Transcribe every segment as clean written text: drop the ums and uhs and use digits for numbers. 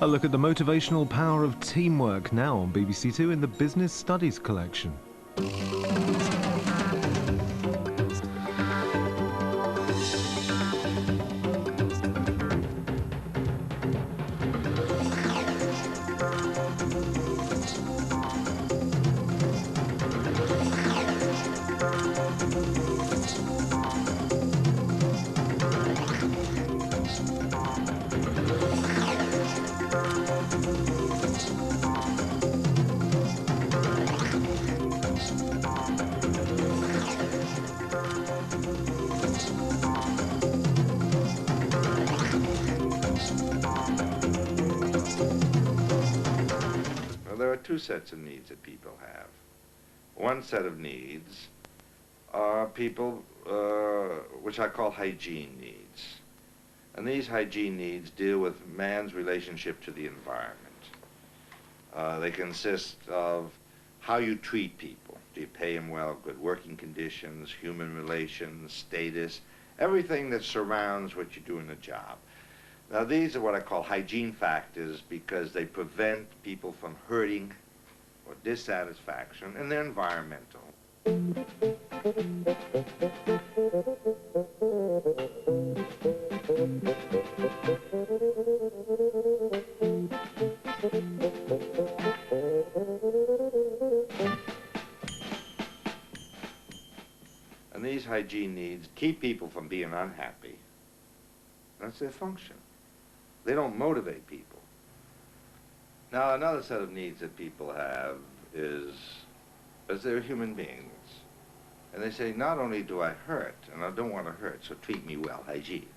A look at the motivational power of teamwork now on BBC Two in the Business Studies collection. There are two sets of needs that people have. One set of needs are people, which I call hygiene needs. And these hygiene needs deal with man's relationship to the environment. They consist of how you treat people. Do you pay them well, good working conditions, human relations, status, everything that surrounds what you do in a job. Now, these are what I call hygiene factors because they prevent people from hurting or dissatisfaction, and they're environmental. And these hygiene needs keep people from being unhappy. That's their function. They don't motivate people. Now, another set of needs that people have is they're human beings. And they say, not only do I hurt, and I don't want to hurt, so treat me well, hygiene.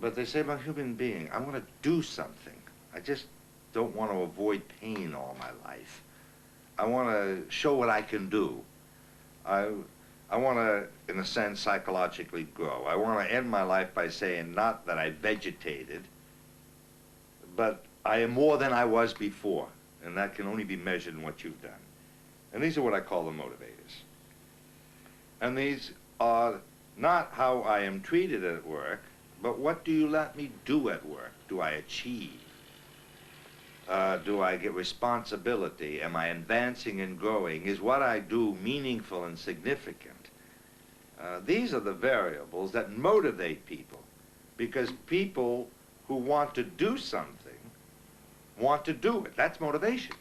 But they say, I'm a human being. I want to do something. I just don't want to avoid pain all my life. I want to show what I can do. I want to, in a sense, psychologically grow. I want to end my life by saying, not that I vegetated, but I am more than I was before, and that can only be measured in what you've done. And these are what I call the motivators. And these are not how I am treated at work, but what do you let me do at work? Do I achieve? Do I get responsibility? Am I advancing and growing? Is what I do meaningful and significant? These are the variables that motivate people, because people who want to do something want to do it. That's motivation.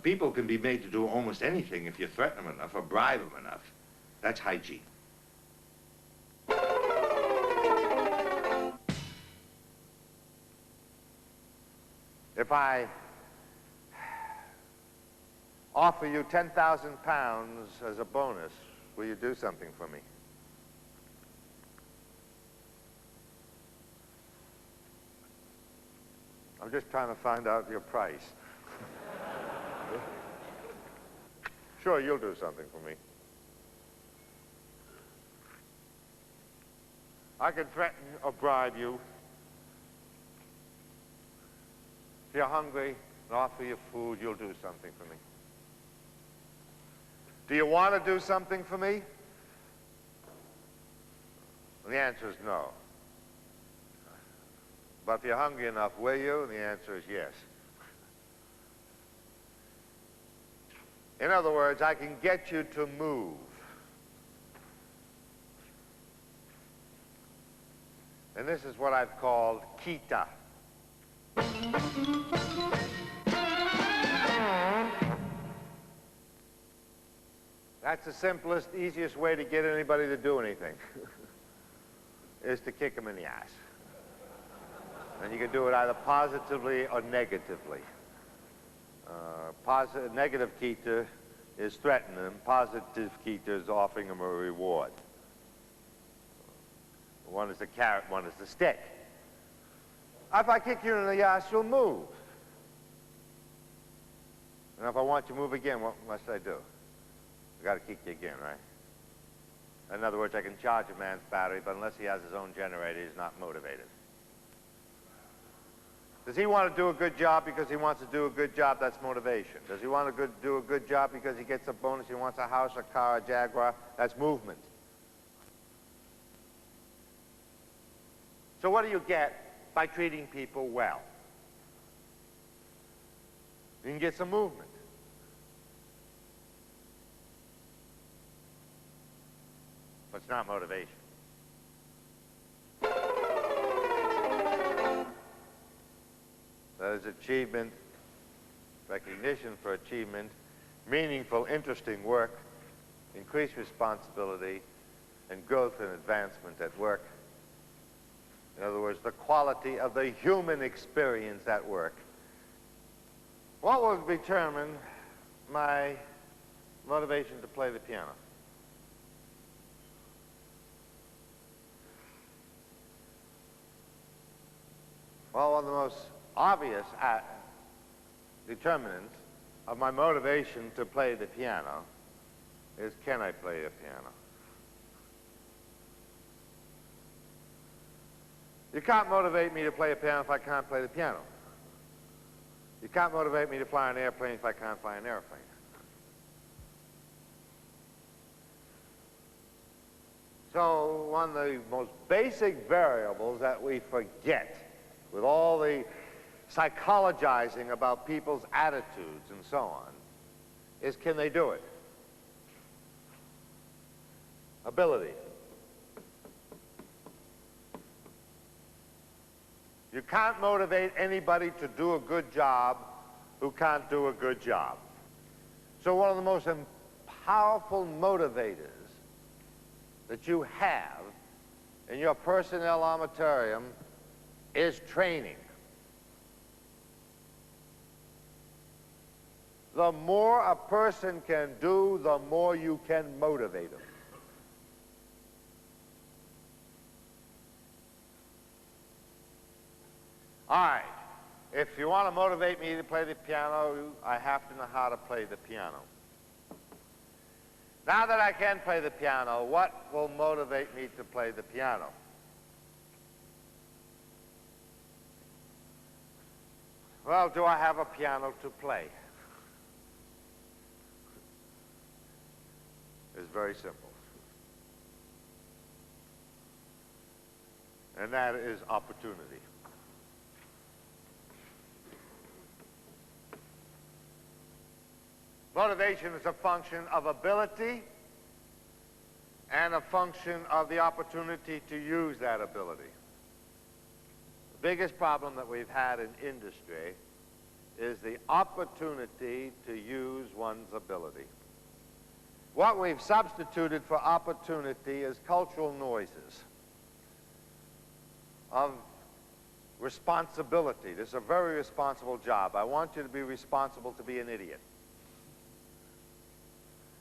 People can be made to do almost anything if you threaten them enough or bribe them enough. That's hygiene. If I offer you 10,000 pounds as a bonus, will you do something for me? I'm just trying to find out your price. Sure, you'll do something for me. I can threaten or bribe you. If you're hungry and offer you food, you'll do something for me. Do you want to do something for me? And the answer is no. But if you're hungry enough, will you? And the answer is yes. In other words, I can get you to move. And this is what I've called kita. That's the simplest, easiest way to get anybody to do anything, is to kick them in the ass. And you can do it either positively or negatively. Negative kita is threatening them. Positive kita is offering them a reward. One is the carrot, one is the stick. If I kick you in the ass, you'll move. And if I want you to move again, what must I do? I got to kick you again, right? In other words, I can charge a man's battery, but unless he has his own generator, he's not motivated. Does he want to do a good job because he wants to do a good job? That's motivation. Does he want to do a good job because he gets a bonus? He wants a house, a car, a Jaguar? That's movement. So what do you get by treating people well? You can get some movement. But it's not motivation. That is achievement, recognition for achievement, meaningful, interesting work, increased responsibility, and growth and advancement at work. In other words, the quality of the human experience at work. What will determine my motivation to play the piano? Well, one of the most obvious determinants of my motivation to play the piano is, can I play the piano? You can't motivate me to play a piano if I can't play the piano. You can't motivate me to fly an airplane if I can't fly an airplane. So one of the most basic variables that we forget with all the psychologizing about people's attitudes and so on is, can they do it? Ability. You can't motivate anybody to do a good job who can't do a good job. So one of the most powerful motivators that you have in your personnel armamentarium is training. The more a person can do, the more you can motivate them. All right, if you want to motivate me to play the piano, I have to know how to play the piano. Now that I can play the piano, what will motivate me to play the piano? Well, do I have a piano to play? It's very simple. And that is opportunity. Motivation is a function of ability and a function of the opportunity to use that ability. The biggest problem that we've had in industry is the opportunity to use one's ability. What we've substituted for opportunity is cultural noises of responsibility. This is a very responsible job. I want you to be responsible to be an idiot.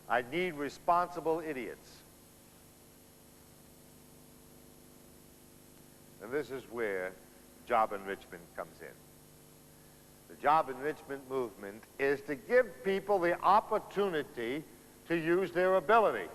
I need responsible idiots. And this is where job enrichment comes in. The job enrichment movement is to give people the opportunity to use their ability.